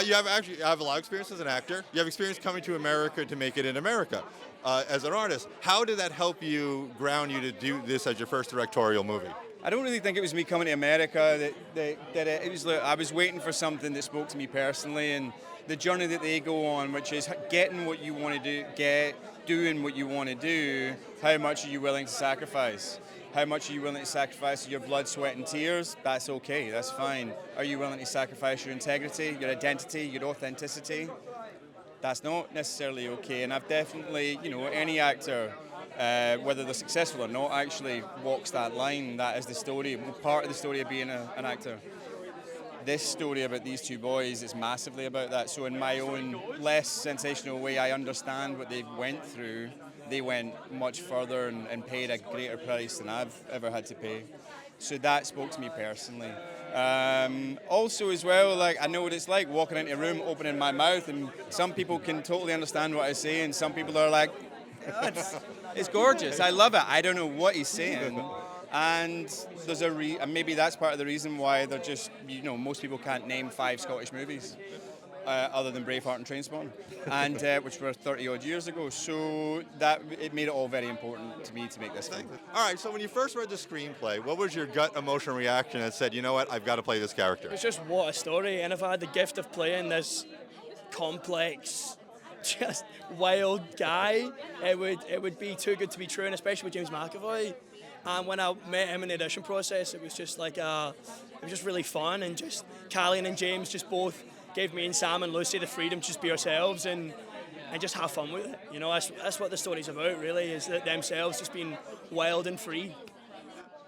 You have a lot of experience as an actor. You have experience coming to America to make it in America as an artist. How did that help you, ground you to do this as your first directorial movie? I don't really think it was me coming to America that it was. Like, I was waiting for something that spoke to me personally, and the journey that they go on, which is getting what you want to do, doing what you want to do. How much are you willing to sacrifice? How much are you willing to sacrifice your blood, sweat, and tears? That's okay. That's fine. Are you willing to sacrifice your integrity, your identity, your authenticity? That's not necessarily okay. And I've definitely, any actor, whether they're successful or not, actually walks that line. That is the story, part of the story of being an actor. This story about these two boys is massively about that. So in my own less sensational way, I understand what they went through. They went much further and paid a greater price than I've ever had to pay. So that spoke to me personally. Also as well, like, I know what it's like walking into a room, opening my mouth, and some people can totally understand what I say, and some people are like, oh, it's gorgeous, I love it, I don't know what he's saying. And there's and maybe that's part of the reason why they're just, most people can't name 5 Scottish movies other than Braveheart and Trainspotting, and which were 30 odd years ago. So that it made it all very important to me to make this film. All right, so when you first read the screenplay, what was your gut emotional reaction that said, you know what, I've got to play this character? It's just what a story, and if I had the gift of playing this complex, just wild guy, it would be too good to be true, and especially with James McAvoy. And when I met him in the audition process, it was just like, it was just really fun, and just Callie and James just both gave me and Sam and Lucy the freedom to just be ourselves and just have fun with it. That's what the story's about, really, is that themselves just being wild and free.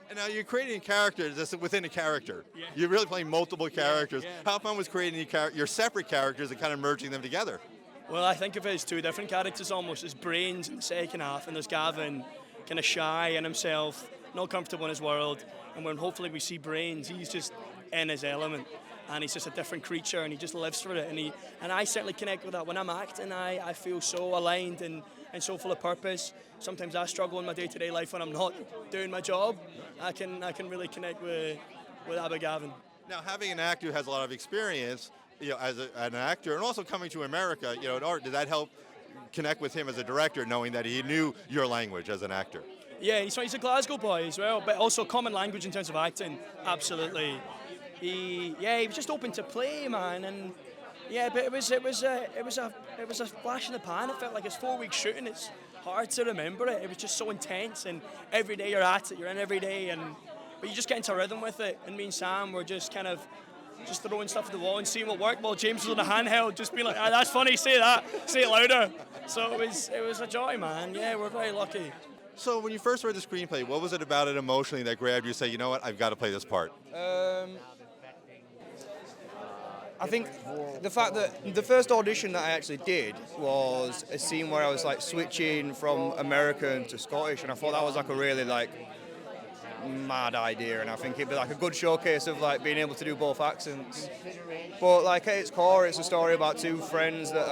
And now you're creating characters that's within a character. Yeah. You're really playing multiple characters. Yeah. How fun was creating your separate characters and kind of merging them together? Well, I think of it as 2 different characters almost. There's Brains in the second half, and there's Gavin, kind of shy in himself, not comfortable in his world. And when hopefully we see Brains, he's just in his element. And he's just a different creature, and he just lives for it. And I certainly connect with that. When I'm acting, I feel so aligned and so full of purpose. Sometimes I struggle in my day-to-day life when I'm not doing my job. I can really connect with Abba Gavin. Now, having an actor who has a lot of experience, as an actor, and also coming to America, in art, did that help connect with him as a director, knowing that he knew your language as an actor? Yeah, he's a Glasgow boy as well, but also common language in terms of acting. Absolutely. He was just open to play, man, and yeah, but it was a flash in the pan. It felt like it's 4 weeks shooting. It's hard to remember it. It was just so intense, and every day you're at it. You're in every day, but you just get into a rhythm with it. And me and Sam were just kind of just throwing stuff at the wall and seeing what worked. While James was on a handheld, just being like, "That's funny. Say that. Say it louder." So it was a joy, man. Yeah, we're very lucky. So when you first read the screenplay, what was it about it emotionally that grabbed you to say, you know what, I've got to play this part? I think the fact that the first audition that I actually did was a scene where I was like switching from American to Scottish, and I thought that was like a really like mad idea, and I think it'd be like a good showcase of like being able to do both accents. But like at its core, it's a story about 2 friends that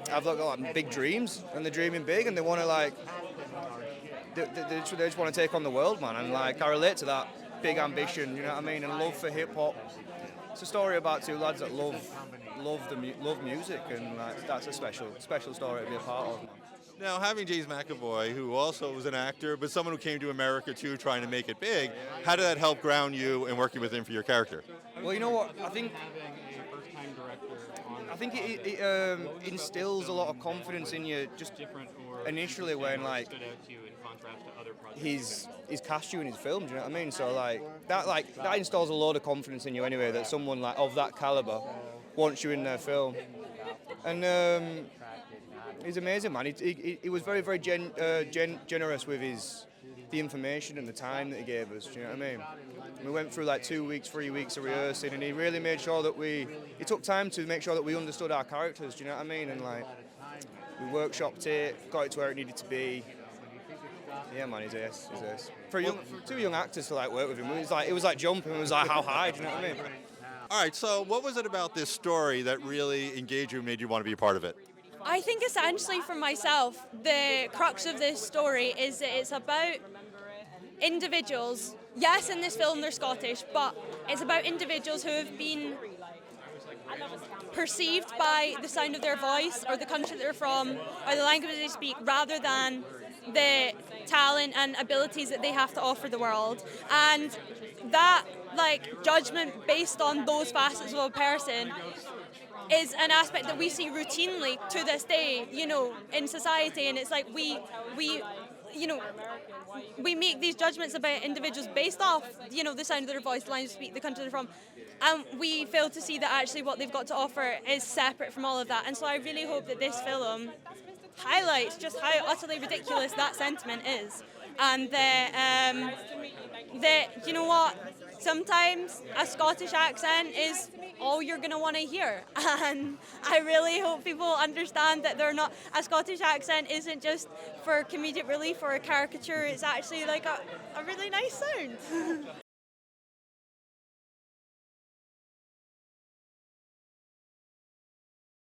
have like big dreams, and they're dreaming big, and they want to like they just want to take on the world, man, and like I relate to that big ambition, you know what I mean, and love for hip hop. It's a story about 2 lads that love music, and that's a special story to be a part of, man. Now, having James McAvoy, who also was an actor, but someone who came to America too, trying to make it big, how did that help ground you in working with him for your character? Well, you know what, I think it instills a lot of confidence in you just initially when like he's cast you in his film, do you know what I mean? So that installs a lot of confidence in you anyway, that someone like of that caliber wants you in their film. And he's amazing, man. He was very, very generous with the information and the time that he gave us, do you know what I mean? We went through like 2 weeks, 3 weeks of rehearsing, and he really made sure that he took time to make sure that we understood our characters, do you know what I mean? And like, we workshopped it, got it to where it needed to be. Yeah, man, he's ace. For 2 young actors to like work with him, it was like jumping. It was like how high, do you know what I mean? All right, so what was it about this story that really engaged you and made you want to be a part of it? I think essentially for myself, the crux of this story is that it's about individuals. Yes, in this film they're Scottish, but it's about individuals who have been perceived by the sound of their voice or the country that they're from or the language they speak rather than the talent and abilities that they have to offer the world. And that judgment based on those facets of a person is an aspect that we see routinely to this day, in society. And it's like we make these judgments about individuals based off, the sound of their voice, the language they speak, the country they're from, and we fail to see that actually what they've got to offer is separate from all of that. And so I really hope that this film highlights just how utterly ridiculous that sentiment is, and that you know what, sometimes a Scottish accent is all you're going to want to hear, and I really hope people understand that they're not, a Scottish accent isn't just for comedic relief or a caricature, it's actually like a really nice sound.